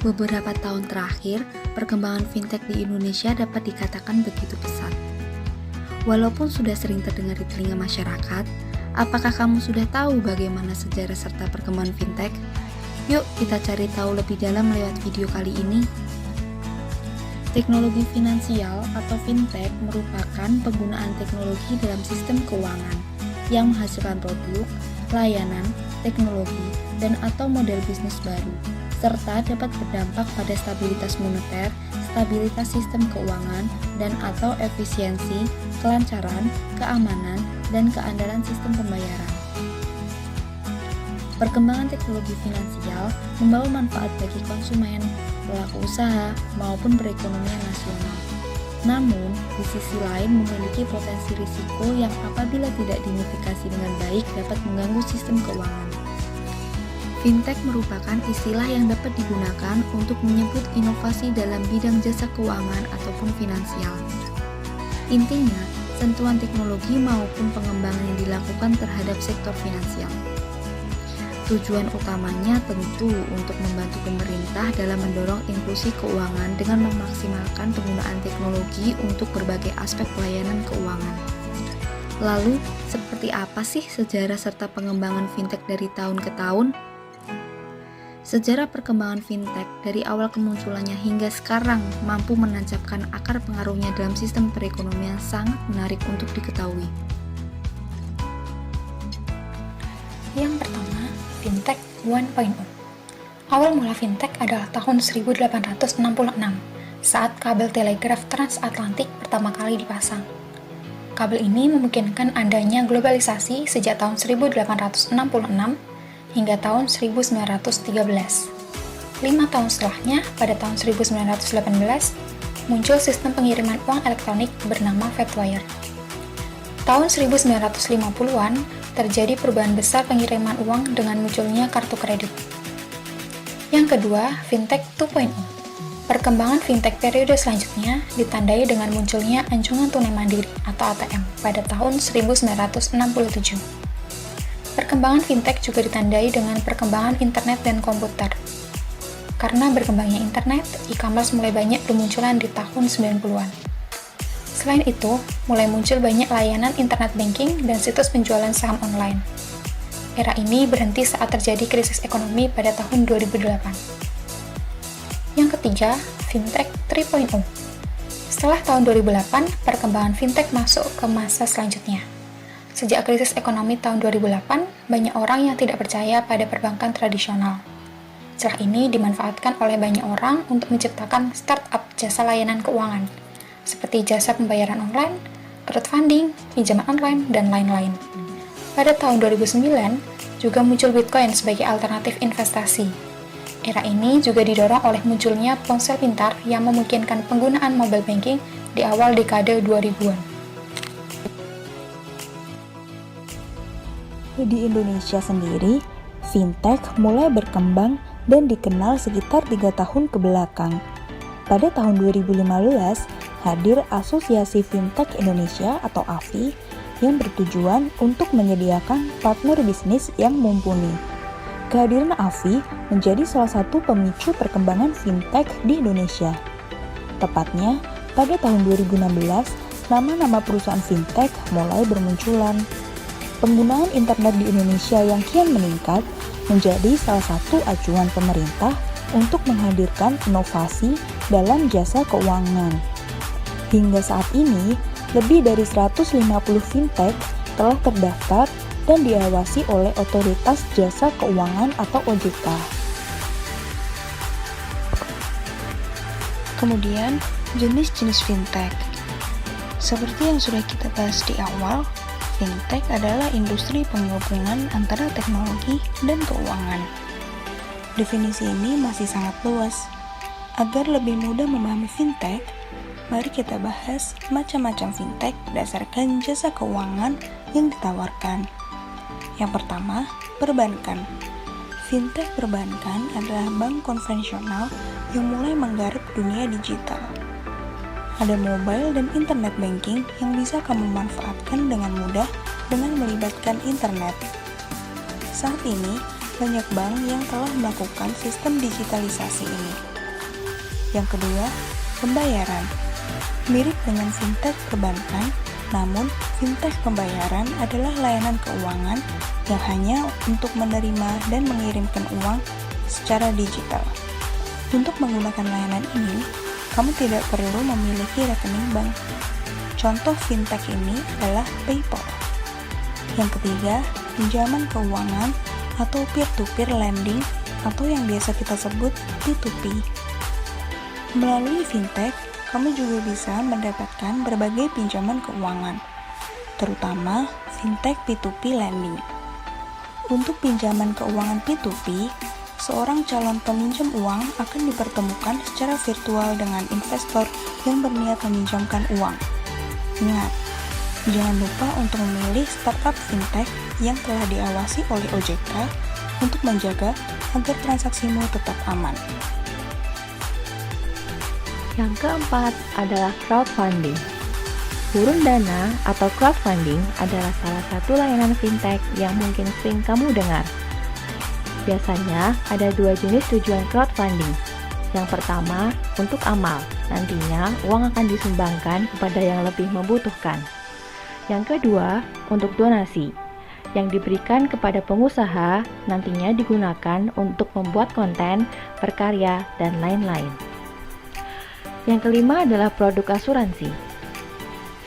Beberapa tahun terakhir, perkembangan fintech di Indonesia dapat dikatakan begitu pesat. Walaupun sudah sering terdengar di telinga masyarakat, apakah kamu sudah tahu bagaimana sejarah serta perkembangan fintech? Yuk kita cari tahu lebih dalam lewat video kali ini. Teknologi finansial atau fintech merupakan penggunaan teknologi dalam sistem keuangan yang menghasilkan produk, layanan, teknologi, dan atau model bisnis baru, serta dapat berdampak pada stabilitas moneter, stabilitas sistem keuangan, dan atau efisiensi, kelancaran, keamanan, dan keandalan sistem pembayaran. Perkembangan teknologi finansial membawa manfaat bagi konsumen, pelaku usaha, maupun perekonomian nasional. Namun, di sisi lain memiliki potensi risiko yang apabila tidak dimitigasi dengan baik dapat mengganggu sistem keuangan. Fintech merupakan istilah yang dapat digunakan untuk menyebut inovasi dalam bidang jasa keuangan ataupun finansial. Intinya, sentuhan teknologi maupun pengembangan yang dilakukan terhadap sektor finansial. Tujuan utamanya tentu untuk membantu pemerintah dalam mendorong inklusi keuangan dengan memaksimalkan penggunaan teknologi untuk berbagai aspek pelayanan keuangan. Lalu, seperti apa sih sejarah serta pengembangan fintech dari tahun ke tahun? Sejarah perkembangan fintech dari awal kemunculannya hingga sekarang mampu menancapkan akar pengaruhnya dalam sistem perekonomian sangat menarik untuk diketahui. Yang pertama, Fintech 1.0. Awal mula fintech adalah tahun 1866 saat kabel telegraf transatlantik pertama kali dipasang. Kabel ini memungkinkan adanya globalisasi sejak tahun 1866 hingga tahun 1913. 5 tahun setelahnya, pada tahun 1918, muncul sistem pengiriman uang elektronik bernama Fedwire. Tahun 1950-an, terjadi perubahan besar pengiriman uang dengan munculnya kartu kredit. Yang kedua, Fintech 2.0. Perkembangan fintech periode selanjutnya ditandai dengan munculnya anjungan tunai mandiri atau ATM pada tahun 1967. Perkembangan fintech juga ditandai dengan perkembangan internet dan komputer. Karena berkembangnya internet, e-commerce mulai banyak bermunculan di tahun 90-an. Selain itu, mulai muncul banyak layanan internet banking dan situs penjualan saham online. Era ini berhenti saat terjadi krisis ekonomi pada tahun 2008. Yang ketiga, Fintech 3.0. Setelah tahun 2008, perkembangan fintech masuk ke masa selanjutnya. Sejak krisis ekonomi tahun 2008, banyak orang yang tidak percaya pada perbankan tradisional. Celah ini dimanfaatkan oleh banyak orang untuk menciptakan startup jasa layanan keuangan, seperti jasa pembayaran online, crowdfunding, pinjaman online, dan lain-lain. Pada tahun 2009, juga muncul Bitcoin sebagai alternatif investasi. Era ini juga didorong oleh munculnya ponsel pintar yang memungkinkan penggunaan mobile banking di awal dekade 2000-an. Di Indonesia sendiri, fintech mulai berkembang dan dikenal sekitar 3 tahun ke belakang. Pada tahun 2015, hadir Asosiasi Fintech Indonesia atau AFI yang bertujuan untuk menyediakan partner bisnis yang mumpuni. Kehadiran AFI menjadi salah satu pemicu perkembangan fintech di Indonesia. Tepatnya, pada tahun 2016, nama-nama perusahaan fintech mulai bermunculan. Penggunaan internet di Indonesia yang kian meningkat menjadi salah satu acuan pemerintah untuk menghadirkan inovasi dalam jasa keuangan. Hingga saat ini, lebih dari 150 fintech telah terdaftar dan diawasi oleh Otoritas Jasa Keuangan atau OJK. Kemudian, jenis-jenis fintech. Seperti yang sudah kita bahas di awal, fintech adalah industri penggabungan antara teknologi dan keuangan. Definisi ini masih sangat luas. Agar lebih mudah memahami fintech, mari kita bahas macam-macam fintech berdasarkan jasa keuangan yang ditawarkan. Yang pertama, perbankan. Fintech perbankan adalah bank konvensional yang mulai menggarap dunia digital. Ada mobile dan internet banking yang bisa kamu manfaatkan dengan mudah dengan melibatkan internet. Saat ini, banyak bank yang telah melakukan sistem digitalisasi ini. Yang kedua, pembayaran. Mirip dengan fintech perbankan, namun fintech pembayaran adalah layanan keuangan yang hanya untuk menerima dan mengirimkan uang secara digital. Untuk menggunakan layanan ini, kamu tidak perlu memiliki rekening bank. Contoh fintech ini adalah PayPal. Yang ketiga, pinjaman keuangan atau peer-to-peer lending atau yang biasa kita sebut P2P. Melalui fintech, kamu juga bisa mendapatkan berbagai pinjaman keuangan, terutama fintech P2P lending. Untuk pinjaman keuangan P2P, seorang calon peminjam uang akan dipertemukan secara virtual dengan investor yang berniat meminjamkan uang. Ingat, jangan lupa untuk memilih startup fintech yang telah diawasi oleh OJK untuk menjaga agar transaksimu tetap aman. Yang keempat adalah crowdfunding. Urun dana atau crowdfunding adalah salah satu layanan fintech yang mungkin sering kamu dengar. Biasanya ada dua jenis tujuan crowdfunding. Yang pertama, untuk amal. Nantinya uang akan disumbangkan kepada yang lebih membutuhkan. Yang kedua, untuk donasi. Yang diberikan kepada pengusaha nantinya digunakan untuk membuat konten, berkarya, dan lain-lain. Yang kelima adalah produk asuransi.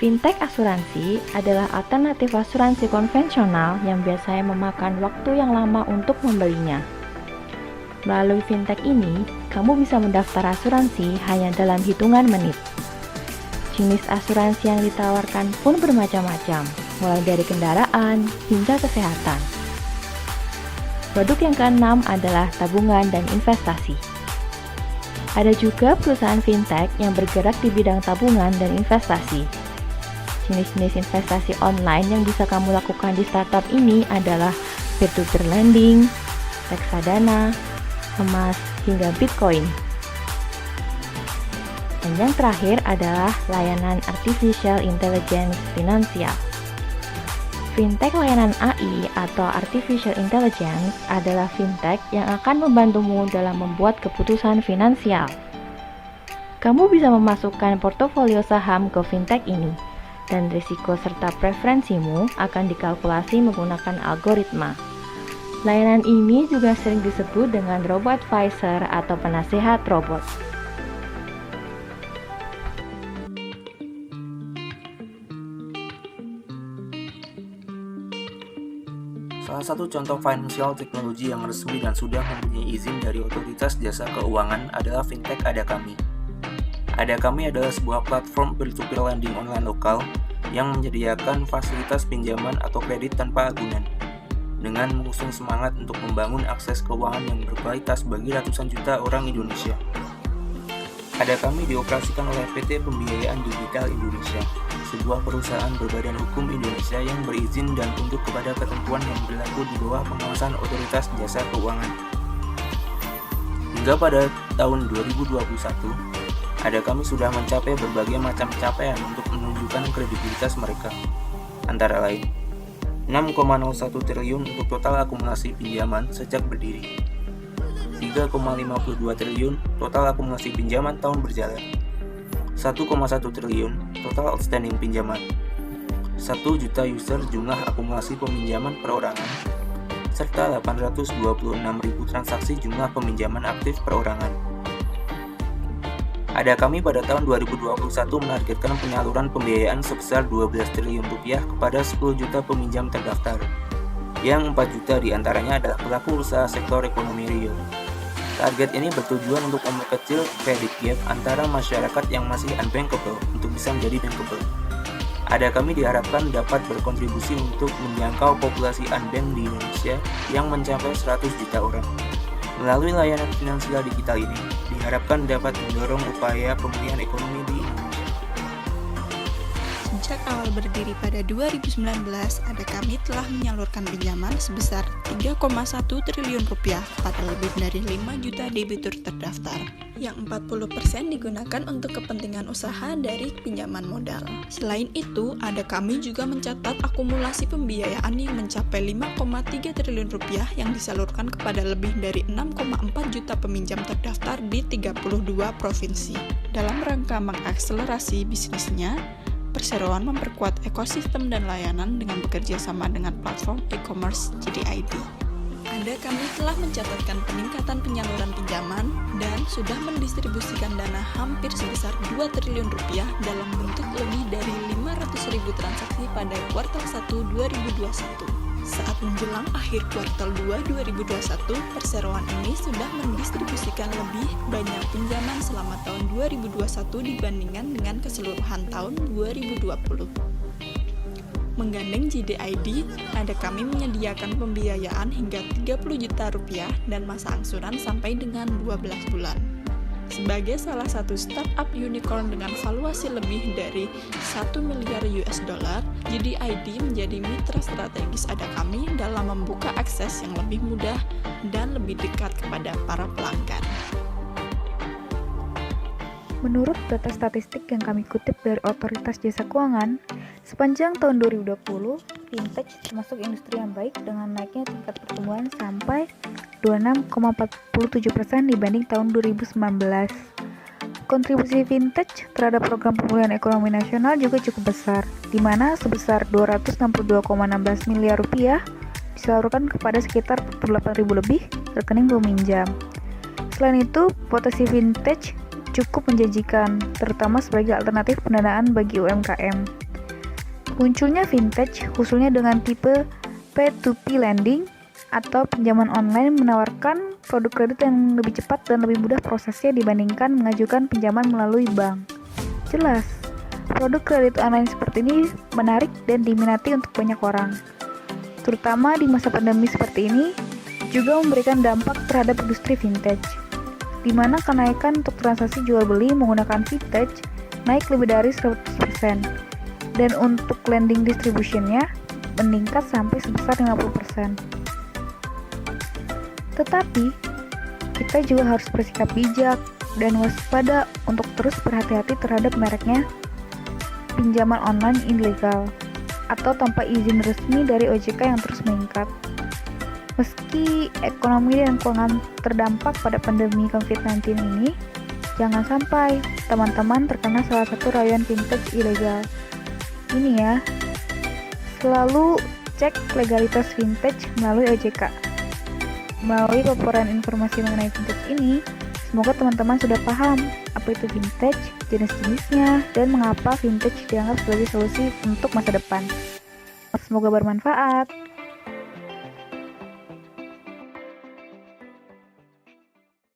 Fintech asuransi adalah alternatif asuransi konvensional yang biasanya memakan waktu yang lama untuk membelinya. Melalui fintech ini, kamu bisa mendaftar asuransi hanya dalam hitungan menit. Jenis asuransi yang ditawarkan pun bermacam-macam, mulai dari kendaraan hingga kesehatan. Produk yang keenam adalah tabungan dan investasi. Ada juga perusahaan fintech yang bergerak di bidang tabungan dan investasi. Jenis-jenis investasi online yang bisa kamu lakukan di startup ini adalah peer-to-peer lending, reksadana, emas, hingga Bitcoin. Dan yang terakhir adalah layanan Artificial Intelligence Finansial. Fintech layanan AI atau Artificial Intelligence adalah fintech yang akan membantumu dalam membuat keputusan finansial. Kamu bisa memasukkan portofolio saham ke fintech ini, dan risiko serta preferensimu akan dikalkulasi menggunakan algoritma. Layanan ini juga sering disebut dengan robo-advisor atau penasehat robot. Salah satu contoh financial technology yang resmi dan sudah mempunyai izin dari otoritas jasa keuangan adalah fintech Adakami. Adakami adalah sebuah platform peer-to-peer lending online lokal yang menyediakan fasilitas pinjaman atau kredit tanpa agunan, dengan mengusung semangat untuk membangun akses keuangan yang berkualitas bagi ratusan juta orang Indonesia. Adakami dioperasikan oleh PT Pembiayaan Digital Indonesia, sebuah perusahaan berbadan hukum Indonesia yang berizin dan tunduk kepada ketentuan yang berlaku di bawah pengawasan otoritas jasa keuangan. Hingga pada tahun 2021, Adakami sudah mencapai berbagai macam capaian untuk menunjukkan kredibilitas mereka. Antara lain, 6,01 triliun untuk total akumulasi pinjaman sejak berdiri, 3,52 triliun total akumulasi pinjaman tahun berjalan, 1,1 triliun total outstanding pinjaman, 1 juta user jumlah akumulasi peminjaman perorangan, serta 826.000 transaksi jumlah peminjaman aktif perorangan. Adakami pada tahun 2021 menargetkan penyaluran pembiayaan sebesar 12 triliun rupiah kepada 10 juta peminjam terdaftar, yang 4 juta diantaranya adalah pelaku usaha sektor ekonomi real. Target ini bertujuan untuk memperkecil credit gap antara masyarakat yang masih unbankable untuk bisa menjadi bankable. Adakami diharapkan dapat berkontribusi untuk menjangkau populasi unbank di Indonesia yang mencapai 100 juta orang. Melalui layanan finansial digital ini, diharapkan dapat mendorong upaya pemulihan ekonomi di Indonesia. Sejak awal berdiri pada 2019, Adakami telah menyalurkan pinjaman sebesar 3,1 triliun rupiah pada lebih dari 5 juta debitur terdaftar yang 40% digunakan untuk kepentingan usaha dari pinjaman modal. Selain itu, ada kami juga mencatat akumulasi pembiayaan yang mencapai 5,3 triliun rupiah yang disalurkan kepada lebih dari 6,4 juta peminjam terdaftar di 32 provinsi. Dalam rangka mengakselerasi bisnisnya, perseroan memperkuat ekosistem dan layanan dengan bekerja sama dengan platform e-commerce JDID. Kami telah mencatatkan peningkatan penyaluran pinjaman dan sudah mendistribusikan dana hampir sebesar 2 triliun rupiah dalam bentuk lebih dari 500.000 transaksi pada kuartal 1 2021. Saat menjelang akhir kuartal 2 2021, perseroan ini sudah mendistribusikan lebih banyak pinjaman selama tahun 2021 dibandingkan dengan keseluruhan tahun 2020. Menggandeng JDID, ada kami menyediakan pembiayaan hingga 30 juta rupiah dan masa angsuran sampai dengan 12 bulan. Sebagai salah satu startup unicorn dengan valuasi lebih dari 1 miliar US dollar, JDID menjadi mitra strategis ada kami dalam membuka akses yang lebih mudah dan lebih dekat kepada para pelanggan. Menurut data statistik yang kami kutip dari Otoritas Jasa Keuangan, sepanjang tahun 2020, fintech termasuk industri yang baik dengan naiknya tingkat pertumbuhan sampai 26,47% dibanding tahun 2019. Kontribusi fintech terhadap program pemulihan ekonomi nasional juga cukup besar, di mana sebesar 262,16 miliar rupiah disalurkan kepada sekitar 48.000 lebih rekening peminjam. Selain itu, potensi fintech cukup menjanjikan, terutama sebagai alternatif pendanaan bagi UMKM. Munculnya fintech, khususnya dengan tipe P2P lending atau pinjaman online, menawarkan produk kredit yang lebih cepat dan lebih mudah prosesnya dibandingkan mengajukan pinjaman melalui bank. Jelas, produk kredit online seperti ini menarik dan diminati untuk banyak orang. Terutama di masa pandemi seperti ini, juga memberikan dampak terhadap industri fintech, di mana kenaikan untuk transaksi jual beli menggunakan fintech naik lebih dari 100%, dan untuk lending distribution-nya meningkat sampai sebesar 50%. Tetapi, kita juga harus bersikap bijak dan waspada untuk terus berhati-hati terhadap mereknya pinjaman online ilegal atau tanpa izin resmi dari OJK yang terus meningkat. Meski ekonomi dan keuangan terdampak pada pandemi COVID-19 ini, jangan sampai teman-teman terkena salah satu rayuan fintech ilegal. Ini ya, selalu cek legalitas fintech melalui OJK. Melalui paparan informasi mengenai fintech ini, semoga teman-teman sudah paham apa itu fintech, jenis-jenisnya, dan mengapa fintech dianggap sebagai solusi untuk masa depan. Semoga bermanfaat.